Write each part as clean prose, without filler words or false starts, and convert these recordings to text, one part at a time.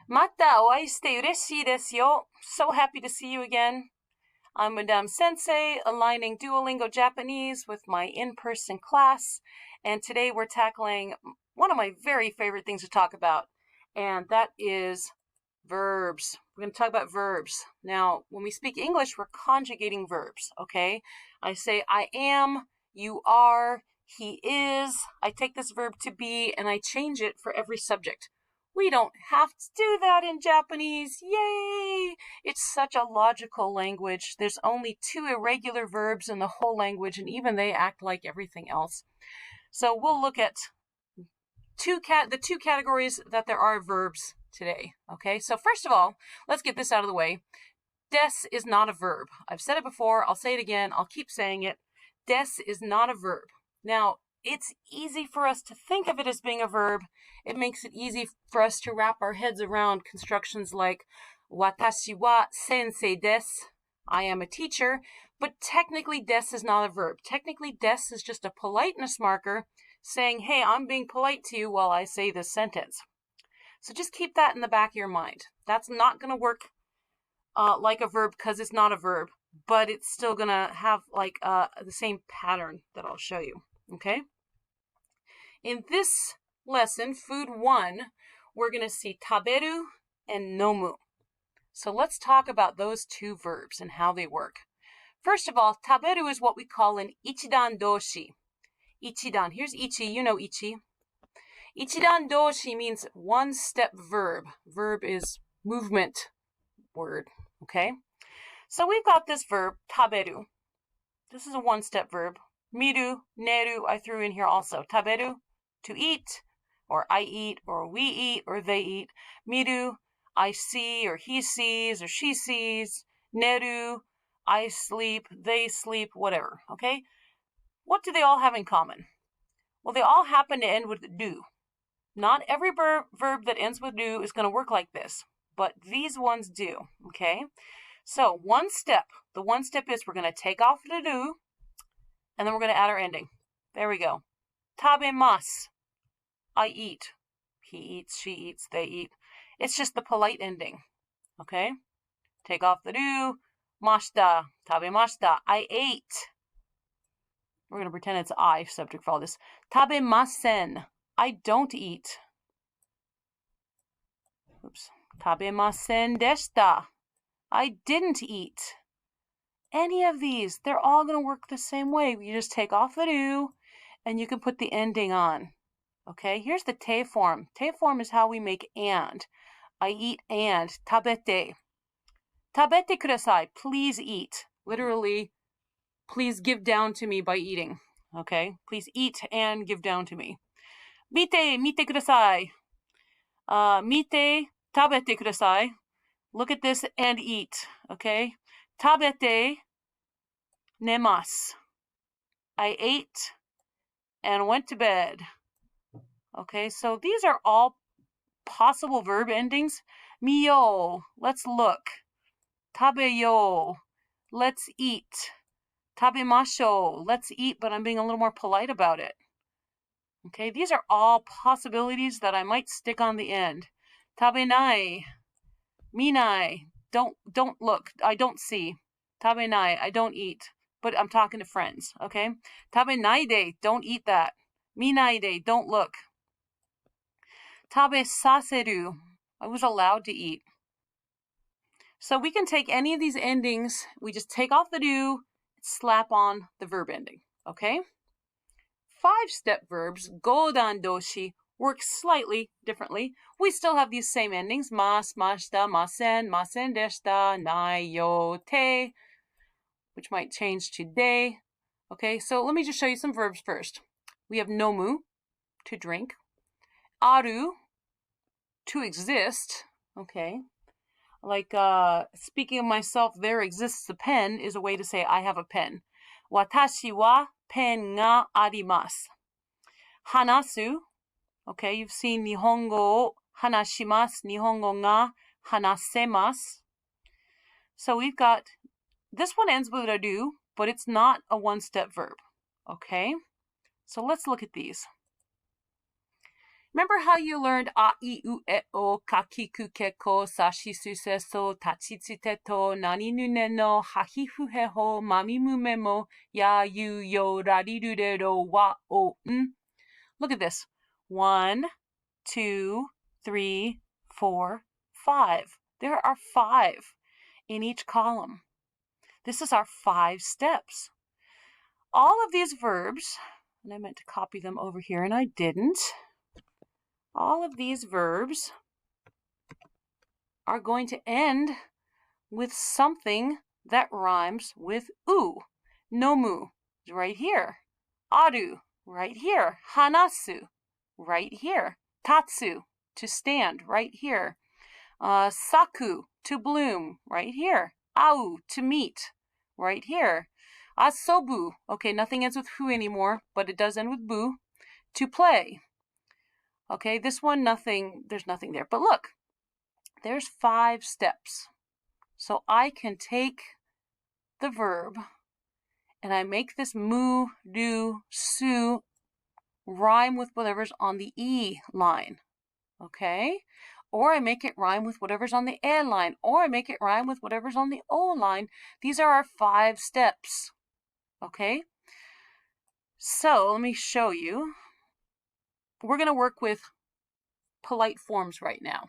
Mata o aiste ureshii desu yo. So happy to see you again. I'm Madame Sensei, aligning Duolingo Japanese with my in-person class, and today we're tackling one of my very favorite things to talk about, and that is verbs. We're going to talk about verbs. Now, when we speak English, we're conjugating verbs, okay? I say I am, you are, he is. I take this verb to be and I change it for every subject. We don't have to do that in Japanese. Yay! It's such a logical language. There's only 2 irregular verbs in the whole language, and even they act like everything else. So we'll look at the 2 categories that there are verbs today. Okay, so first of all, let's get this out of the way. Des is not a verb. I've said it before. I'll say it again. I'll keep saying it. Des is not a verb. Now, it's easy for us to think of it as being a verb. It makes it easy for us to wrap our heads around constructions like watashi wa sensei desu. I am a teacher. But technically, des is not a verb. Technically, des is just a politeness marker saying, hey, I'm being polite to you while I say this sentence. So just keep that in the back of your mind. That's not going to work like a verb because it's not a verb, but it's still going to have like the same pattern that I'll show you, okay? In this lesson, Food 1, we're going to see taberu and nomu. So let's talk about those 2 verbs and how they work. First of all, taberu is what we call an ichidan doshi. Ichidan. Here's ichi. You know ichi. Ichidan doshi means one-step verb. Verb is movement word, okay? So we've got this verb, taberu. This is a one-step verb. Miru, neru, I threw in here also. Taberu, to eat, or I eat, or we eat, or they eat. Miru, I see, or he sees, or she sees. Neru, I sleep, they sleep, whatever, okay? What do they all have in common? Well, they all happen to end with do. Not every verb that ends with do is going to work like this, but these ones do, okay? So one step, the one step is we're going to take off the do, and then we're going to add our ending. There we go. Tabemasu. I eat. He eats, she eats, they eat. It's just the polite ending, okay? Take off the do. Mashita. Tabemashita. I ate. We're going to pretend it's I subject for all this. Tabemasen. I don't eat. Oops. Tabemasen deshita. I didn't eat. Any of these, they're all going to work the same way. You just take off the do, and you can put the ending on. Okay, here's the te form. Te form is how we make and. I eat and. Tabete. Tabete kudasai. Please eat. Literally, please give down to me by eating. Okay, please eat and give down to me. Mite kudasai. Mite, tabete kudasai. Look at this and eat, okay? Tabete, nemasu. I ate and went to bed. Okay, so these are all possible verb endings. Miyo, let's look. Tabeyo, let's eat. Tabemasho, let's eat, but I'm being a little more polite about it. Okay, these are all possibilities that I might stick on the end. Tabenai, minai, don't look, I don't see. Tabenai, I don't eat, but I'm talking to friends, okay? Tabenaide, don't eat that. Minaide, don't look. Tabesaseru, I was allowed to eat. So we can take any of these endings, we just take off the do, slap on the verb ending, okay? 5-step verbs, godan doshi, work slightly differently. We still have these same endings, mas, mashita, masen, masen deshita, nai, yo, te, which might change to de. Okay, so let me just show you some verbs first. We have nomu, to drink. Aru, to exist. Okay, like speaking of myself, there exists a pen is a way to say I have a pen. Watashi wa pen ga arimasu. Hanasu. Okay, you've seen Nihongo o hanashimasu, Nihongo ga hanasemasu. So we've got, this one ends with a do, but it's not a one-step verb. Okay, so let's look at these. Remember how you learned a, I, u, e, o, kakiku, keko, sashisu, seso, tachitsute to, nani nune no, hahifu he ho, mami mume mo, ya, yu, yo, rariru de ro, wa, o, n. Look at this. 1, 2, 3, 4, 5. There are 5 in each column. This is our 5 steps. All of these verbs, and I meant to copy them over here and I didn't. All of these verbs are going to end with something that rhymes with u. Nomu is right here. Aru, right here. Hanasu, right here. Tatsu, to stand, right here. Saku, to bloom, right here. Au, to meet, right here. Asobu, okay, nothing ends with hu anymore, but it does end with bu. To play. Okay, this one, there's nothing there. But look, there's 5 steps. So I can take the verb and I make this mu, do, su rhyme with whatever's on the E line. Okay? Or I make it rhyme with whatever's on the E line. Or I make it rhyme with whatever's on the O line. These are our 5 steps. Okay? So let me show you. We're going to work with polite forms right now.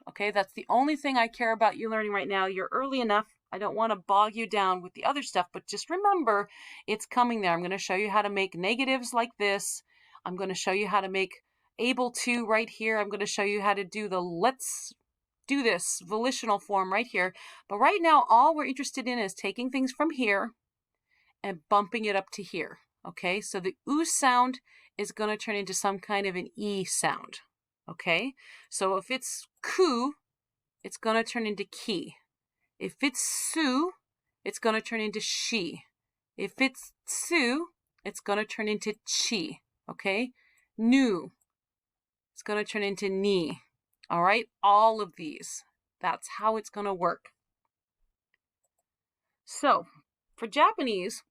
Okay, that's the only thing I care about you learning right now. You're early enough. I don't want to bog you down with the other stuff, but just remember it's coming there. I'm going to show you how to make negatives like this. I'm going to show you how to make able to right here. I'm going to show you how to do the let's do this volitional form right here. But right now, all we're interested in is taking things from here and bumping it up to here. Okay, so the oo sound is going to turn into some kind of an E sound. Okay, so if it's ku, it's going to turn into ki. If it's su, it's going to turn into she. If it's tsu, it's going to turn into chi. Okay, nu, it's going to turn into ni. All right, all of these. That's how it's going to work. So for Japanese,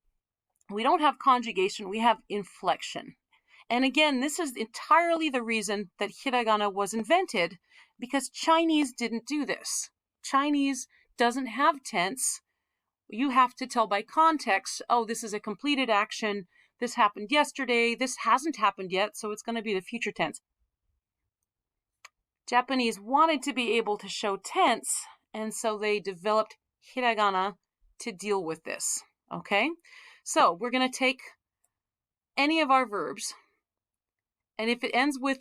we don't have conjugation, we have inflection. And again, this is entirely the reason that hiragana was invented, because Chinese didn't do this. Chinese doesn't have tense. You have to tell by context, oh, this is a completed action, this happened yesterday, this hasn't happened yet, so it's going to be the future tense. Japanese wanted to be able to show tense, and so they developed hiragana to deal with this. Okay? So we're going to take any of our verbs, and if it ends with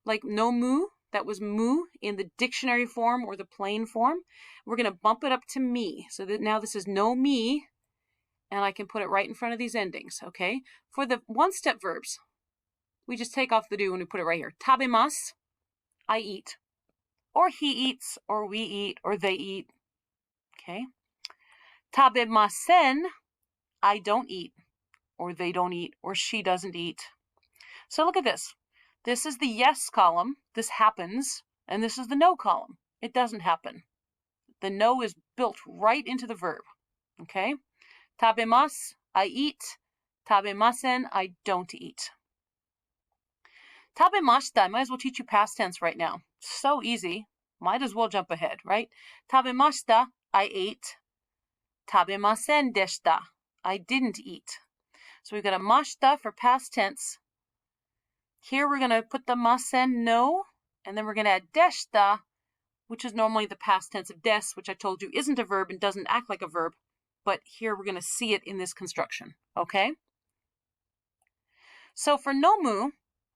like no mu, that was mu in the dictionary form or the plain form, we're going to bump it up to me. So that now this is no mi, and I can put it right in front of these endings, okay? For the one-step verbs, we just take off the do and we put it right here. Tabemasu, I eat. Or he eats, or we eat, or they eat, okay? Tabemasen, I don't eat, or they don't eat, or she doesn't eat. So look at this. This is the yes column, this happens, and this is the no column. It doesn't happen. The no is built right into the verb, okay? Tabemasu, I eat. Tabemasen, I don't eat. Tabemashita, I might as well teach you past tense right now. So easy. Might as well jump ahead, right? Tabemashita, I ate. Tabemasen deshita, I didn't eat. So we've got a mashita for past tense. Here we're going to put the masen no, and then we're going to add deshita, which is normally the past tense of des, which I told you isn't a verb and doesn't act like a verb. But here we're going to see it in this construction, okay? So for no mu,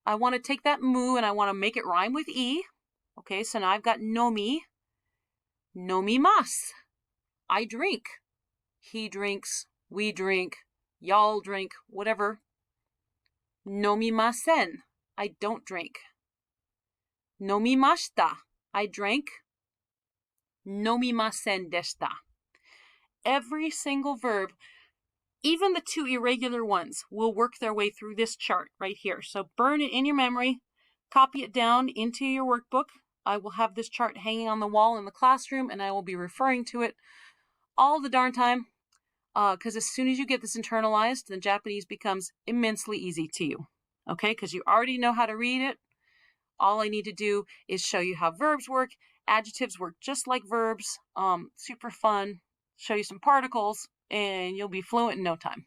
I want to take that mu and I want to make it rhyme with e. Okay, so now I've got nomi. Nomimasu, I drink. He drinks, we drink, y'all drink, whatever. Nomimasen, I don't drink. Nomimashita, I drank. Nomimasen deshita. Every single verb, even the 2 irregular ones, will work their way through this chart right here. So burn it in your memory, copy it down into your workbook. I will have this chart hanging on the wall in the classroom, and I will be referring to it all the darn time, because as soon as you get this internalized, then Japanese becomes immensely easy to you. Okay, because you already know how to read it, All I need to do is show you how verbs work. Adjectives work just like verbs. Super fun. Show you some particles, and you'll be fluent in no time.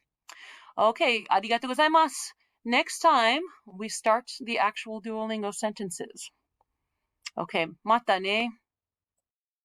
Okay, arigatou gozaimasu. Next time, we start the actual Duolingo sentences. Okay, mata ne.